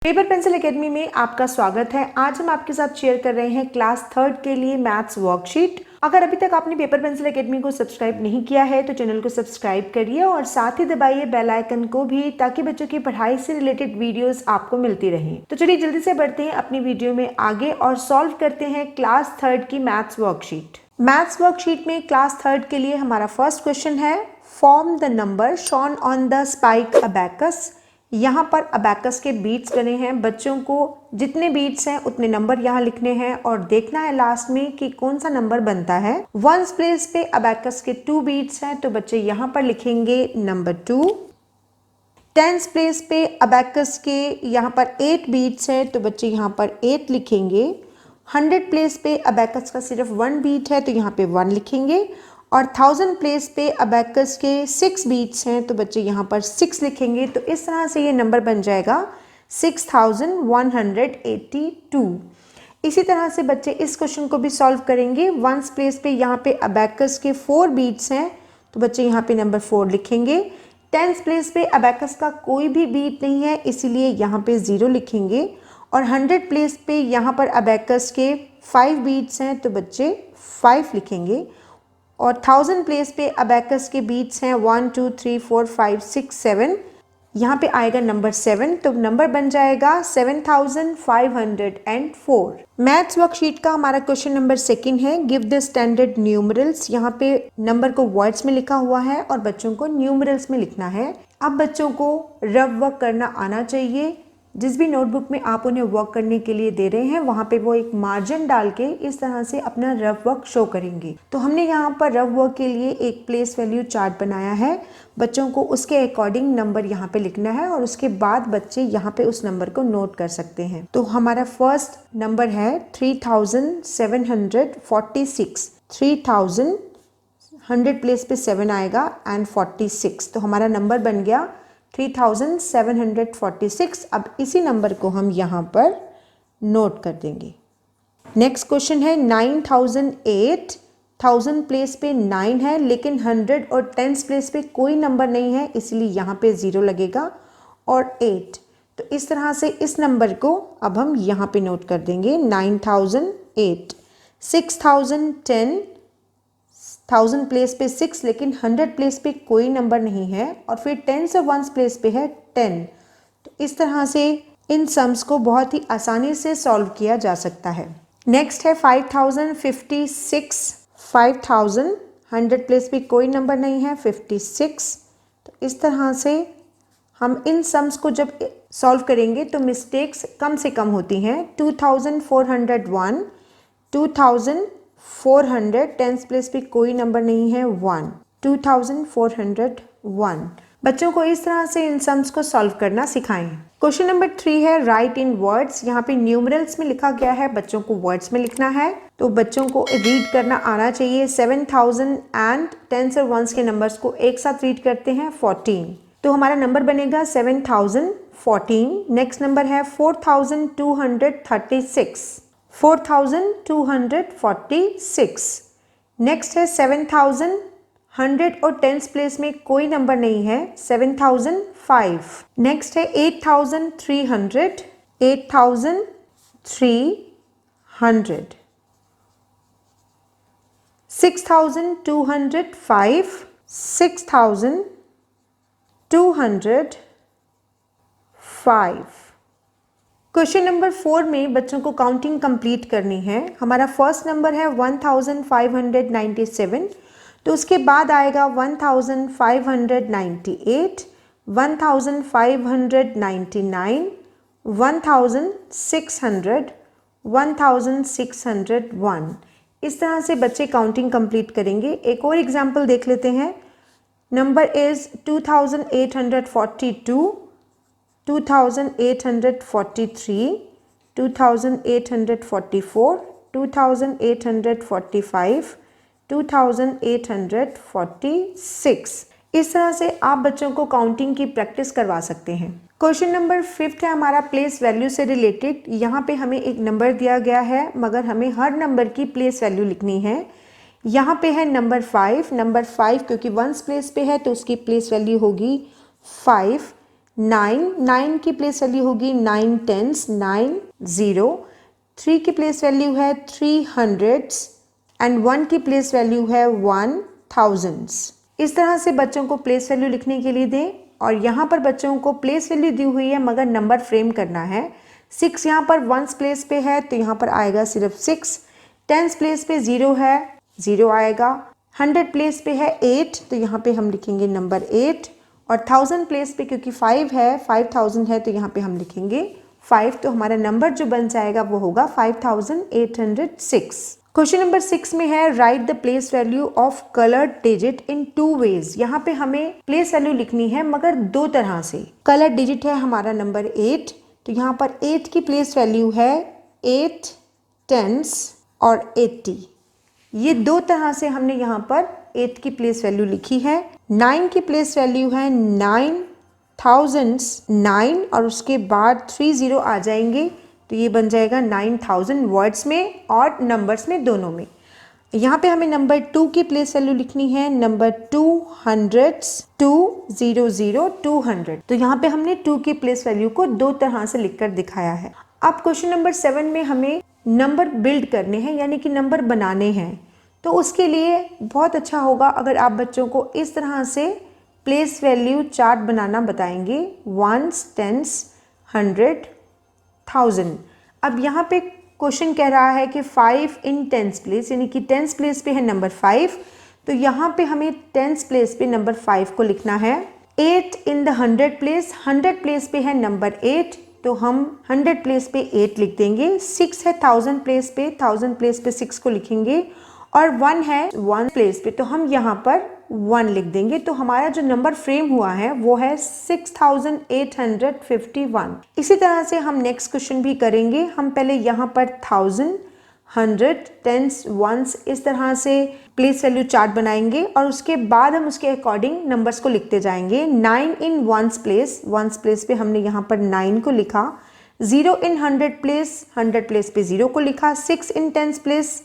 Paper pencil academy में आपका स्वागत है। आज हम आपके साथ शेयर कर रहे हैं क्लास थर्ड के लिए मैथ्स वर्कशीट। अगर अभी तक आपने पेपर पेंसिल एकेडमी को सब्सक्राइब नहीं किया है तो चैनल को सब्सक्राइब करिए और साथ ही दबाइए बेल आइकन को भी, ताकि बच्चों की पढ़ाई से रिलेटेड वीडियोस आपको मिलती रहें। तो चलिए जल्दी से बढ़ते हैं अपनी वीडियो में आगे और सॉल्व करते हैं क्लास थर्ड की मैथ्स वर्कशीट। मैथ्स वर्कशीट में क्लास थर्ड के लिए हमारा फर्स्ट क्वेश्चन है, form the number shown on the spike abacus. यहाँ पर अबैकस के बीट्स बने हैं। बच्चों को जितने बीट्स हैं उतने नंबर यहाँ लिखने हैं और देखना है लास्ट में कि कौन सा नंबर बनता है। वंस प्लेस पे अबैकस के 2 बीट्स हैं तो बच्चे यहाँ पर लिखेंगे नंबर 2। टेंस प्लेस पे अबैकस के यहाँ पर 8 बीट्स हैं तो बच्चे यहाँ पर 8 लिखेंगे। 100 प्लेस पे अबैकस का सिर्फ 1 बीट है तो यहाँ पे 1 लिखेंगे और 1000 प्लेस पे अबैकस के 6 बीट्स हैं तो बच्चे यहाँ पर 6 लिखेंगे। तो इस तरह से ये नंबर बन जाएगा 6182। इसी तरह से बच्चे इस क्वेश्चन को भी सॉल्व करेंगे। वंस प्लेस पे यहाँ पे अबैकस के 4 बीट्स हैं तो बच्चे यहाँ पे नंबर 4 लिखेंगे। टेंस प्लेस पे अबैकस का कोई भी बीट नहीं है, इसीलिए यहाँ पे 0 लिखेंगे और 100 प्लेस पे यहाँ पर अबैकस के 5 बीट्स हैं तो बच्चे 5 लिखेंगे और 1000 प्लेस पे अबैकस के बीट्स हैं 1 2 3 4 5 6 7। यहाँ पे आएगा नंबर 7, तो नंबर बन जाएगा 7504। मैथ्स वर्कशीट का हमारा क्वेश्चन नंबर 2 है, गिव द स्टैंडर्ड न्यूमरल्स। यहाँ पे नंबर को वर्ड्स में लिखा हुआ है और बच्चों को न्यूमरल्स में लिखना है। अब बच्चों को रफ वर्क करना आना चाहिए। जिस भी नोटबुक में आप उन्हें वर्क करने के लिए दे रहे हैं वहाँ पे वो एक मार्जिन डाल के इस तरह से अपना रफ वर्क शो करेंगे। तो हमने यहाँ पर रफ वर्क के लिए एक प्लेस वैल्यू चार्ट बनाया है। बच्चों को उसके अकॉर्डिंग नंबर यहाँ पे लिखना है और उसके बाद बच्चे यहाँ पे उस नंबर को नोट कर सकते हैं। तो हमारा फर्स्ट नंबर है 3746। 3000 100 प्लेस पे 7 आएगा एंड 46, तो हमारा नंबर बन गया 3746। अब इसी नंबर को हम यहाँ पर नोट कर देंगे। नेक्स्ट क्वेश्चन है 9008। 1000 प्लेस पे 9 है लेकिन 100 और 10 प्लेस पे कोई नंबर नहीं है, इसलिए यहाँ पे 0 लगेगा और 8। तो इस तरह से इस नंबर को अब हम यहाँ पे नोट कर देंगे 9008। 6010, 1000 प्लेस पे 6 लेकिन 100 प्लेस पे कोई नंबर नहीं है और फिर 10 और 1 प्लेस पे है 10। तो इस तरह से इन सम्स को बहुत ही आसानी से सॉल्व किया जा सकता है। नेक्स्ट है 5056। 5000 100 प्लेस पे कोई नंबर नहीं है, 56। तो इस तरह से हम इन सम्स को जब सॉल्व करेंगे तो मिस्टेक्स कम से कम होती हैं। 2401, 2400, 10 प्लेस पे कोई नंबर नहीं है, 1। 2401। बच्चों को इस तरह से इन सम्स को सॉल्व करना सिखाएं। क्वेश्चन नंबर 3 है, राइट इन वर्ड्स। यहाँ पे न्यूमरल्स में लिखा गया है, बच्चों को वर्ड्स में लिखना है। तो बच्चों को रीड करना आना चाहिए। 7000 एंड 10 और 1 के नंबर्स को एक साथ रीड करते हैं 14, तो हमारा नंबर बनेगा 7014। नेक्स्ट नंबर है 4236। 4246। नेक्स्ट है 7000, 100 और 10 प्लेस में कोई नंबर नहीं है, 7005। नेक्स्ट है 8300। 8300। 6205। 6205। क्वेश्चन नंबर 4 में बच्चों को काउंटिंग कंप्लीट करनी है। हमारा फर्स्ट नंबर है 1597, तो उसके बाद आएगा 1598, 1599, 1600, 1601। इस तरह से बच्चे काउंटिंग कंप्लीट करेंगे। एक और एग्जाम्पल देख लेते हैं। Number is 2842, 2843, 2844, 2845, 2846। इस तरह से आप बच्चों को काउंटिंग की प्रैक्टिस करवा सकते हैं। क्वेश्चन नंबर 5 है हमारा प्लेस वैल्यू से रिलेटेड। यहाँ पे हमें एक नंबर दिया गया है मगर हमें हर नंबर की प्लेस वैल्यू लिखनी है। यहाँ पे है नंबर 5। नंबर 5 क्योंकि 1 प्लेस पे है तो उसकी प्लेस वैल्यू होगी 5। 9 की प्लेस वैल्यू होगी 9 टेंस, 9 0। 3 की प्लेस वैल्यू है 3 हंड्रेड्स एंड 1 की प्लेस वैल्यू है 1 थाउजेंड्स। इस तरह से बच्चों को प्लेस वैल्यू लिखने के लिए दें और यहाँ पर बच्चों को प्लेस वैल्यू दी हुई है मगर नंबर फ्रेम करना है। 6 यहाँ पर वंस प्लेस पे है तो यहाँ पर आएगा सिर्फ 6। टेंस प्लेस पे 0 है, 0 आएगा। 100 प्लेस पे है 8 तो यहाँ पे हम लिखेंगे नंबर 8 और 1000 प्लेस पे क्योंकि 5 है, 5000 है तो यहाँ पे हम लिखेंगे 5। तो हमारा नंबर जो बन जाएगा वो होगा 5806। क्वेश्चन नंबर 6 में है write the place value of coloured digit in 2 ways. यहाँ पे हमें प्लेस वैल्यू लिखनी है मगर 2 तरह से। कलर्ड डिजिट है हमारा नंबर 8 तो यहाँ पर 8 की प्लेस वैल्यू है 8 टेंस और 80। ये 2 तरह से हमने यहाँ पर 8 की प्लेस वैल्यू लिखी है। 9 की प्लेस वैल्यू है 9 थाउजेंड्स 9 और उसके बाद 3 0 आ जाएंगे तो ये बन जाएगा 9000 वर्ड्स में और नंबर्स में दोनों में। यहाँ पे हमें नंबर 2 की प्लेस वैल्यू लिखनी है नंबर 2 हंड्रेड्स 200 200। तो यहाँ पे हमने 2 की प्लेस वैल्यू को 2 तरह से लिखकर दिखाया है। अब क्वेश्चन नंबर 7 में हमें नंबर बिल्ड करने हैं यानी कि नंबर बनाने हैं। तो उसके लिए बहुत अच्छा होगा अगर आप बच्चों को इस तरह से प्लेस वैल्यू चार्ट बनाना बताएंगे, वंस, टेंस, 100, 1000। अब यहाँ पे क्वेश्चन कह रहा है कि 5 इन टेंस प्लेस यानी कि टेंस प्लेस पे है नंबर 5 तो यहाँ पे हमें टेंस प्लेस पे नंबर 5 को लिखना है। 8 इन द 100 प्लेस, 100 प्लेस पे है नंबर 8 तो हम 100 प्लेस पे 8 लिख देंगे। 6 है 1000 प्लेस पे, 1000 प्लेस पे 6 को लिखेंगे और 1 है 1 प्लेस पे तो हम यहाँ पर 1 लिख देंगे। तो हमारा जो नंबर फ्रेम हुआ है वो है 6851। इसी तरह से हम नेक्स्ट क्वेश्चन भी करेंगे। हम पहले यहाँ पर 1000, 100, टेंस, वंस इस तरह से प्लेस वैल्यू चार्ट बनाएंगे और उसके बाद हम उसके अकॉर्डिंग नंबर्स को लिखते जाएंगे। 9 इन वंस प्लेस पे हमने यहाँ पर 9 को लिखा। 0 इन 100 प्लेस, 100 प्लेस पे 0 को लिखा। 6 इन टेंस प्लेस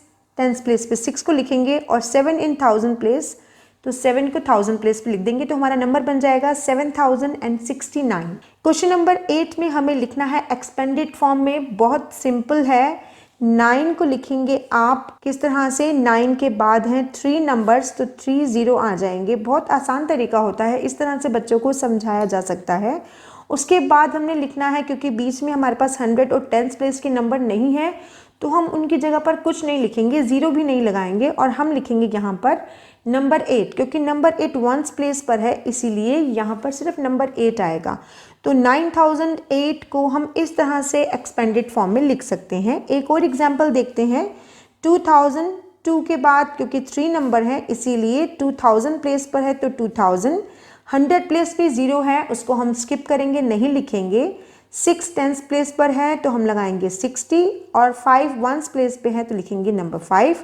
पे 6 को लिखेंगे और 7 इन 1000 प्लेस तो 7 को 1000 प्लेस पे लिख देंगे तो हमारा नंबर बन जाएगा 7069। क्वेश्चन नंबर 8 में हमें लिखना है एक्सपेंडेड फॉर्म में। बहुत सिंपल है। 9 को लिखेंगे आप किस तरह से, 9 के बाद हैं 3 नंबर्स तो 3 0 आ जाएंगे। बहुत आसान तरीका होता है, इस तरह से बच्चों को समझाया जा सकता है। उसके बाद हमने लिखना है क्योंकि बीच में हमारे पास 100 और टेंस प्लेस के नंबर नहीं है तो हम उनकी जगह पर कुछ नहीं लिखेंगे, 0 भी नहीं लगाएंगे और हम लिखेंगे यहाँ पर नंबर 8 क्योंकि नंबर 8 वंस प्लेस पर है इसीलिए यहाँ पर सिर्फ नंबर 8 आएगा। तो 9008 को हम इस तरह से एक्सपेंडेड फॉर्म में लिख सकते हैं। एक और एग्जाम्पल देखते हैं। 2002 के बाद क्योंकि 3 नंबर है इसीलिए 2000 प्लेस पर है तो 2000। 100 प्लेस पे 0 है उसको हम स्किप करेंगे, नहीं लिखेंगे। 6 टेंस प्लेस पर है तो हम लगाएंगे 60 और 5 वंस प्लेस पे है तो लिखेंगे नंबर 5।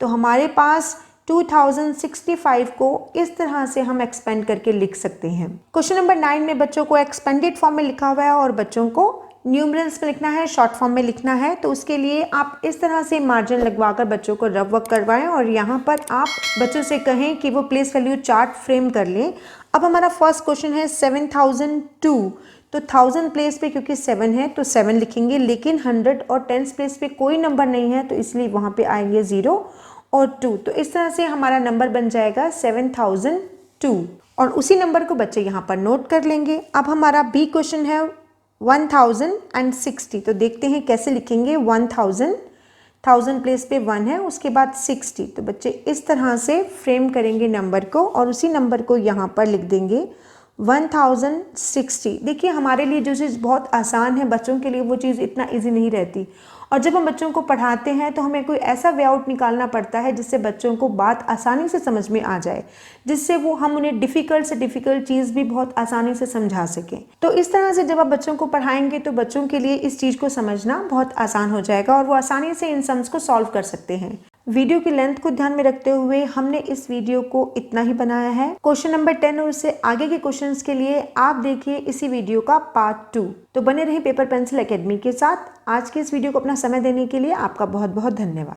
तो हमारे पास 2065 को इस तरह से हम एक्सपेंड करके लिख सकते हैं। क्वेश्चन नंबर 9 में बच्चों को एक्सपेंडेड फॉर्म में लिखा हुआ है और बच्चों को न्यूमरल्स में लिखना है, शॉर्ट फॉर्म में लिखना है। तो उसके लिए आप इस तरह से मार्जिन लगवाकर बच्चों को रफ वर्क करवाएं और यहाँ पर आप बच्चों से कहें कि वो प्लेस वैल्यू चार्ट फ्रेम कर लें। अब हमारा फर्स्ट क्वेश्चन है 7002 तो 1000 प्लेस पे क्योंकि 7 है तो 7 लिखेंगे, लेकिन 100 और टेंस प्लेस पे कोई नंबर नहीं है तो इसलिए वहाँ पे आएंगे 0 और 2। तो इस तरह से हमारा नंबर बन जाएगा 7002 और उसी नंबर को बच्चे यहाँ पर नोट कर लेंगे। अब हमारा बी क्वेश्चन है 1060 तो देखते हैं कैसे लिखेंगे। 1000 प्लेस पे 1 है उसके बाद 60 तो बच्चे इस तरह से फ्रेम करेंगे नंबर को और उसी नंबर को यहाँ पर लिख देंगे 1060। देखिए हमारे लिए जो चीज़ बहुत आसान है बच्चों के लिए वो चीज़ इतना इजी नहीं रहती और जब हम बच्चों को पढ़ाते हैं तो हमें कोई ऐसा वे आउट निकालना पड़ता है जिससे बच्चों को बात आसानी से समझ में आ जाए, जिससे वो हम उन्हें डिफ़िकल्ट से डिफ़िकल्ट चीज़ भी बहुत आसानी से समझा सकें। तो इस तरह से जब आप बच्चों को पढ़ाएंगे तो बच्चों के लिए इस चीज़ को समझना बहुत आसान हो जाएगा और वो आसानी से इन सम्स को सॉल्व कर सकते हैं। वीडियो की लेंथ को ध्यान में रखते हुए हमने इस वीडियो को इतना ही बनाया है। क्वेश्चन नंबर 10 और उससे आगे के क्वेश्चंस के लिए आप देखिए इसी वीडियो का पार्ट 2। तो बने रहिए पेपर पेंसिल एकेडमी के साथ। आज के इस वीडियो को अपना समय देने के लिए आपका बहुत बहुत धन्यवाद।